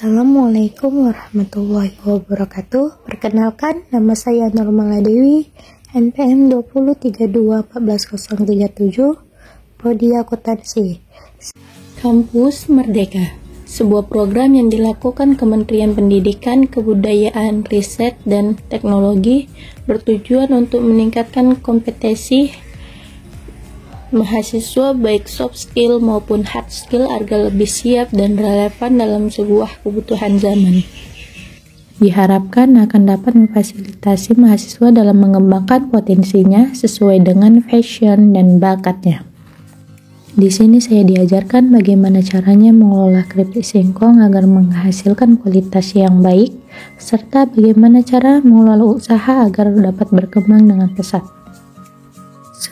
Assalamualaikum warahmatullahi wabarakatuh. Perkenalkan, nama saya Nurmala Dewi, NPM 20321437, Prodi Akuntansi. Kampus Merdeka, sebuah program yang dilakukan Kementerian Pendidikan, Kebudayaan, Riset, dan Teknologi bertujuan untuk meningkatkan kompetensi mahasiswa baik soft skill maupun hard skill agar lebih siap dan relevan dalam sebuah kebutuhan zaman. Diharapkan akan dapat memfasilitasi mahasiswa dalam mengembangkan potensinya sesuai dengan passion dan bakatnya. Di sini saya diajarkan bagaimana caranya mengelola keripik singkong agar menghasilkan kualitas yang baik, serta bagaimana cara mengelola usaha agar dapat berkembang dengan pesat.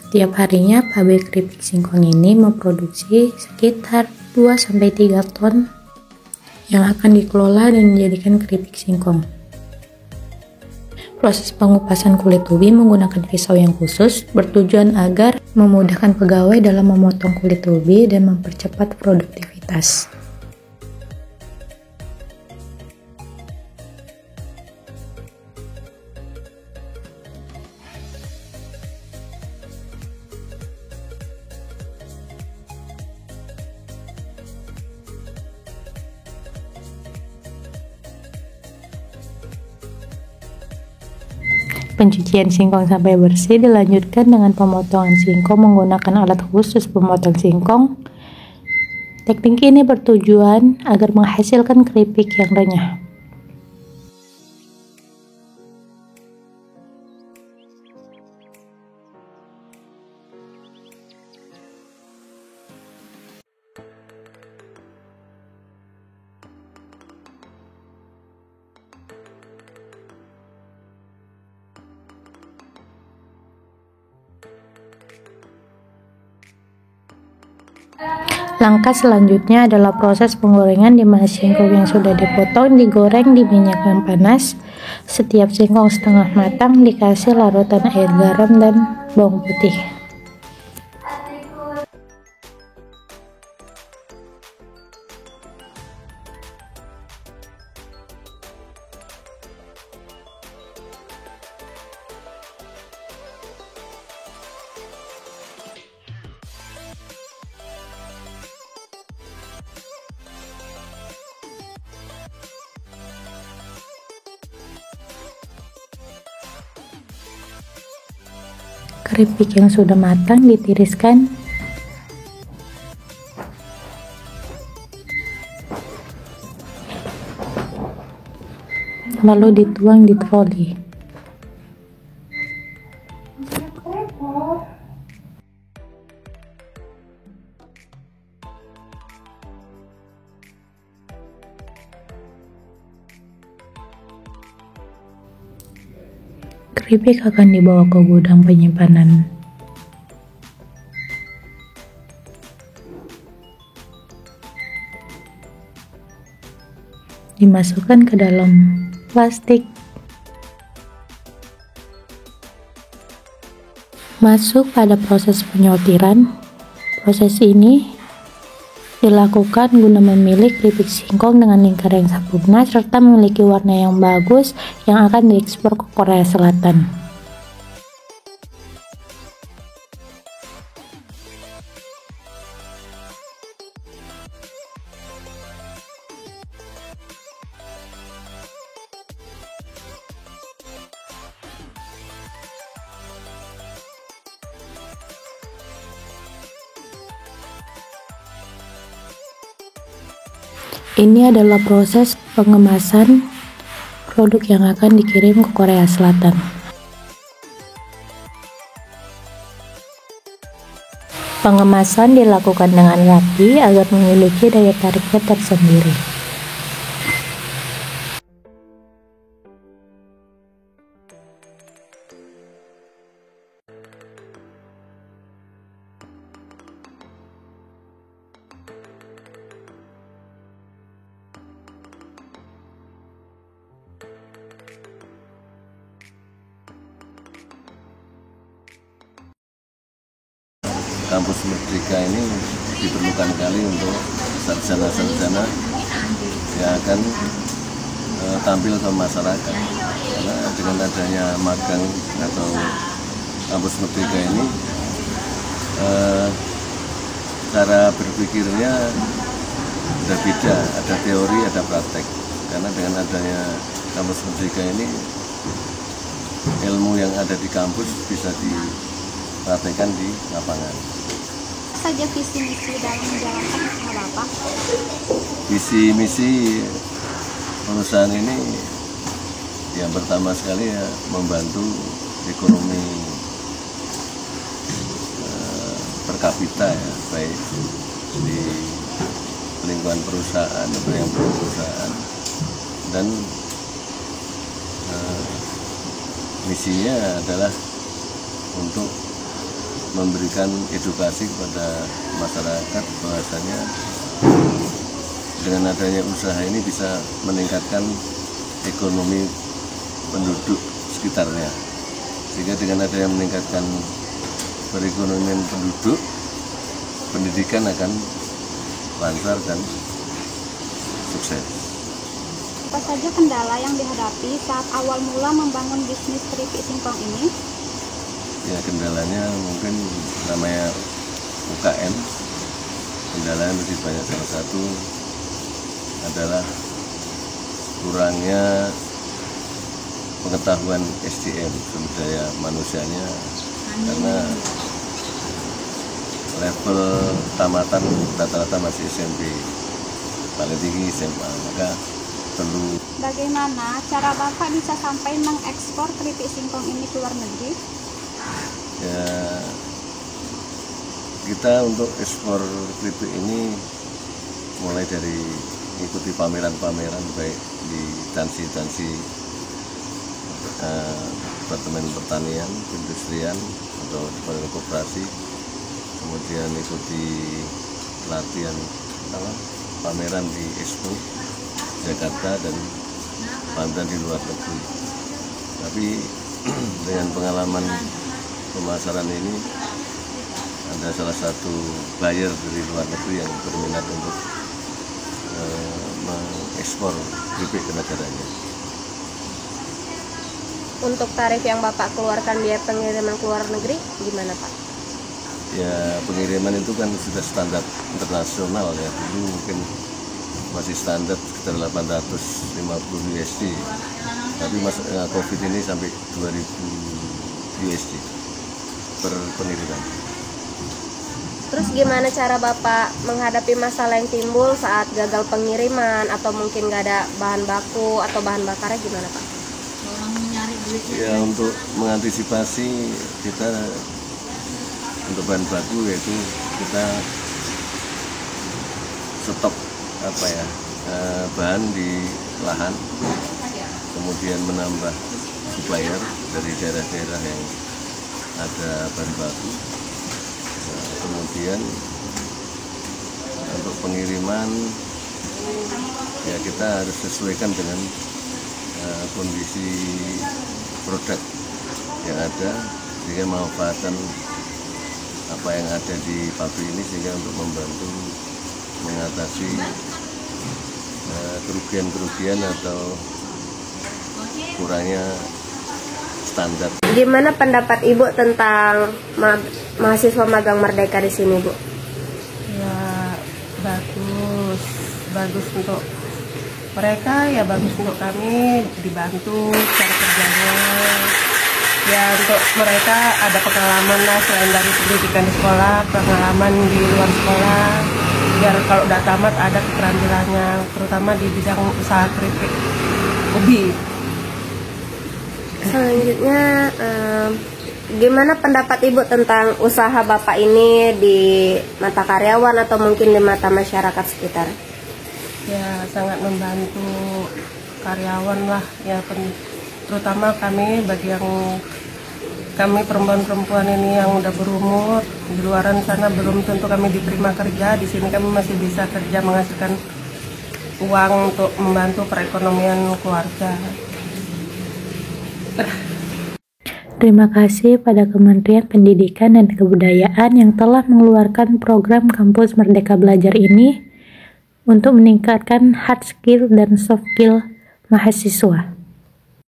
Setiap harinya pabrik keripik singkong ini memproduksi sekitar 2-3 ton yang akan dikelola dan menjadikan keripik singkong. Proses pengupasan kulit ubi menggunakan pisau yang khusus bertujuan agar memudahkan pegawai dalam memotong kulit ubi dan mempercepat produktivitas. Pencucian singkong sampai bersih dilanjutkan dengan pemotongan singkong menggunakan alat khusus pemotong singkong. Teknik ini bertujuan agar menghasilkan keripik yang renyah. Langkah selanjutnya adalah proses penggorengan, di mana singkong yang sudah dipotong digoreng di minyak yang panas. Setiap singkong setengah matang dikasih larutan air garam dan bawang putih. Keripik yang sudah matang ditiriskan lalu dituang di troli. Keripik akan dibawa ke gudang penyimpanan. Dimasukkan ke dalam plastik. Masuk pada proses penyortiran. Proses ini dilakukan guna memilih keripik singkong dengan lingkar yang sempurna serta memiliki warna yang bagus yang akan diekspor ke Korea Selatan. Ini adalah proses pengemasan produk yang akan dikirim ke Korea Selatan. Pengemasan dilakukan dengan rapi agar memiliki daya tariknya tersendiri. Kampus Merdeka ini diperlukan kali untuk sarjana-sarjana yang akan tampil ke masyarakat. Karena dengan adanya magang atau kampus merdeka ini, cara berpikirnya sudah beda, ada teori, ada praktek. Karena dengan adanya kampus merdeka ini, ilmu yang ada di kampus bisa dipraktekkan di lapangan. Saja visi misi dalam menjalankan usaha Bapak? Visi misi perusahaan ini yang pertama sekali ya membantu ekonomi per kapita ya, baik di lingkungan perusahaan atau yang perusahaan, dan misinya adalah untuk memberikan edukasi kepada masyarakat bahwasanya dengan adanya usaha ini bisa meningkatkan ekonomi penduduk sekitarnya, sehingga dengan adanya meningkatkan perekonomian penduduk, pendidikan akan lancar dan sukses. Apa saja kendala yang dihadapi saat awal mula membangun bisnis keripik singkong ini? Ya, kendalanya mungkin namanya UKM, kendalanya lebih banyak. Salah satu adalah kurangnya pengetahuan SDM, sumber daya manusianya, karena level tamatan rata-rata masih SMP, paling tinggi SMA, maka perlu. Bagaimana cara Bapak bisa sampai mengekspor keripik singkong ini ke luar negeri? Ya, kita untuk ekspor keripik ini mulai dari ikuti pameran-pameran, baik di instansi Departemen Pertanian, Perindustrian atau Departemen Koperasi, kemudian ikuti pelatihan pameran di Expo Jakarta dan pameran di luar negeri. Tapi dengan pengalaman pemasaran ini, ada salah satu buyer dari luar negeri yang berminat untuk mengekspor keripik ke negaranya. Untuk tarif yang Bapak keluarkan biaya pengiriman ke luar negeri gimana Pak? Ya, pengiriman itu kan sudah standar internasional ya. Dulu mungkin masih standar sekitar 850 USD, tapi COVID ini sampai 2000 USD per pengiriman. Terus gimana cara Bapak menghadapi masalah yang timbul saat gagal pengiriman atau mungkin nggak ada bahan baku atau bahan bakarnya, gimana Pak? Ya, untuk mengantisipasi kita untuk bahan baku, yaitu kita stok bahan di lahan, kemudian menambah supplier dari daerah-daerah yang ada bahan baku. Kemudian untuk pengiriman ya kita harus sesuaikan dengan kondisi produk yang ada, sehingga memanfaatkan apa yang ada di pabrik ini, sehingga untuk membantu mengatasi kerugian-kerugian atau kurangnya standar. Gimana pendapat Ibu tentang mahasiswa magang merdeka di sini, Bu? Ya, bagus untuk mereka, ya bagus untuk kami, dibantu cara kerjanya. Ya, untuk mereka ada pengalaman lah, selain dari pendidikan di sekolah, pengalaman di luar sekolah, biar kalau udah tamat ada keterampilannya, terutama di bidang usaha keripik ubi. Selanjutnya, gimana pendapat Ibu tentang usaha Bapak ini di mata karyawan atau mungkin di mata masyarakat sekitar? Ya, sangat membantu karyawan lah, ya, terutama kami, bagi yang kami perempuan-perempuan ini yang udah berumur, di luaran sana belum tentu kami diterima kerja, di sini kami masih bisa kerja menghasilkan uang untuk membantu perekonomian keluarga. Terima kasih pada Kementerian Pendidikan dan Kebudayaan yang telah mengeluarkan program Kampus Merdeka Belajar ini. untuk meningkatkan hard skill dan soft skill mahasiswa.